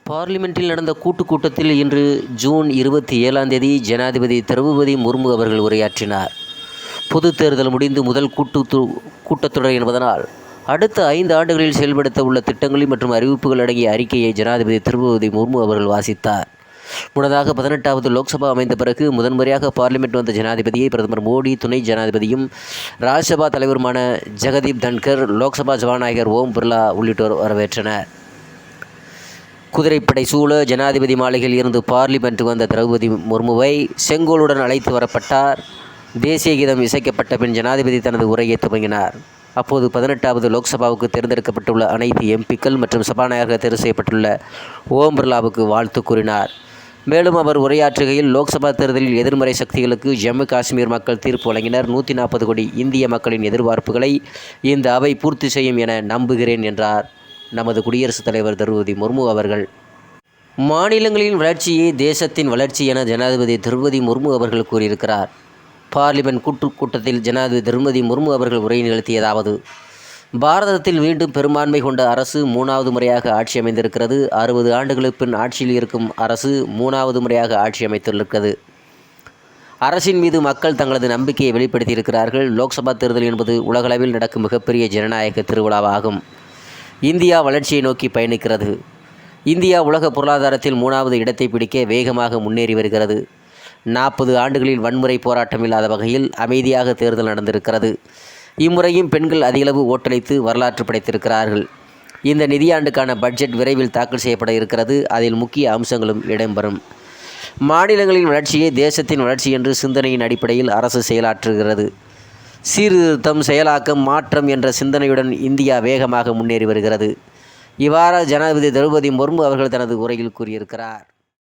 பார்லிமென்ட்டில் நடந்த கூட்டத்தில் இன்று ஜூன் 27ஆம் தேதி ஜனாதிபதி திரௌபதி முர்மு அவர்கள் உரையாற்றினார். பொதுத் தேர்தல் முடிந்து முதல் கூட்டத்தொடர் என்பதனால் அடுத்த 5 ஆண்டுகளில் செயல்படுத்த உள்ள திட்டங்கள் மற்றும் அறிவிப்புகள் அடங்கிய அறிக்கையை ஜனாதிபதி திரௌபதி முர்மு அவர்கள் வாசித்தார். முன்னதாக 18வது லோக்சபா அமைந்த பிறகு முதன்முறையாக பார்லிமெண்ட் வந்த ஜனாதிபதியை பிரதமர் மோடி, துணை ஜனாதிபதியும் ராஜ்யசபா தலைவருமான ஜெகதீப் தன்கர், லோக்சபா சபாநாயகர் ஓம் பிர்லா உள்ளிட்டோர் வரவேற்றனர். குதிரைப்படை சூழ ஜனாதிபதி மாளிகையில் இருந்து பார்லிமெண்ட் வந்த திரௌபதி முர்முவை செங்கோலுடன் அழைத்து வரப்பட்டார். தேசிய கீதம் இசைக்கப்பட்ட பின் ஜனாதிபதி தனது உரையை துவங்கினார். அப்போது 18வது லோக்சபாவுக்கு தேர்ந்தெடுக்கப்பட்டுள்ள அனைத்து எம்பிக்கள் மற்றும் சபாநாயகர்கள் தேர்வு செய்யப்பட்டுள்ள ஓம் பிர்லாவுக்கு வாழ்த்து கூறினார். மேலும் அவர் உரையாற்றுகையில், லோக்சபா தேர்தலில் எதிர்மறை சக்திகளுக்கு ஜம்மு காஷ்மீர் மக்கள் தீர்ப்பு வழங்கினர். 140 கோடி இந்திய மக்களின் எதிர்பார்ப்புகளை இந்த அவை பூர்த்தி செய்யும் என நம்புகிறேன் என்றார் நமது குடியரசுத் தலைவர் திரௌபதி முர்மு அவர்கள். மாநிலங்களின் வளர்ச்சியே தேசத்தின் வளர்ச்சி என ஜனாதிபதி திரௌபதி முர்மு அவர்கள் கூறியிருக்கிறார். பார்லிமெண்ட் கூட்டத்தில் ஜனாதிபதி திரௌபதி முர்மு அவர்கள் உரை நிகழ்த்தியதாவது: பாரதத்தில் மீண்டும் பெரும்பான்மை கொண்ட அரசு 3வது முறையாக ஆட்சி அமைந்திருக்கிறது. 60 ஆண்டுகளுக்கு பின் ஆட்சியில் இருக்கும் அரசு 3வது முறையாக ஆட்சி அமைத்துள்ளிருக்கிறது. அரசின் மீது மக்கள் தங்களது நம்பிக்கையை வெளிப்படுத்தியிருக்கிறார்கள். லோக்சபா தேர்தல் என்பது உலகளவில் நடக்கும் மிகப்பெரிய ஜனநாயக திருவிழாவாகும். இந்தியா வளர்ச்சியை நோக்கி பயணிக்கிறது. இந்தியா உலக பொருளாதாரத்தில் 3வது இடத்தை பிடிக்க வேகமாக முன்னேறி வருகிறது. 40 ஆண்டுகளில் வன்முறை போராட்டம் இல்லாத வகையில் அமைதியாக தேர்தல் நடந்திருக்கிறது. இம்முறையும் பெண்கள் அதிகளவு ஓட்டளித்து வரலாற்று படைத்திருக்கிறார்கள். இந்த நிதியாண்டுக்கான பட்ஜெட் விரைவில் தாக்கல் செய்யப்பட இருக்கிறது. அதில் முக்கிய அம்சங்களும் இடம்பெறும். மாநிலங்களின் வளர்ச்சியே தேசத்தின் வளர்ச்சி என்ற சிந்தனையின் அடிப்படையில் அரசு செயலாற்றுகிறது. சீர்திருத்தம், செயலாக்கம், மாற்றம் என்ற சிந்தனையுடன் இந்தியா வேகமாக முன்னேறி வருகிறது. இவ்வாறு ஜனாதிபதி திரௌபதி முர்மு அவர்கள் தனது உரையில் கூறியிருக்கிறார்.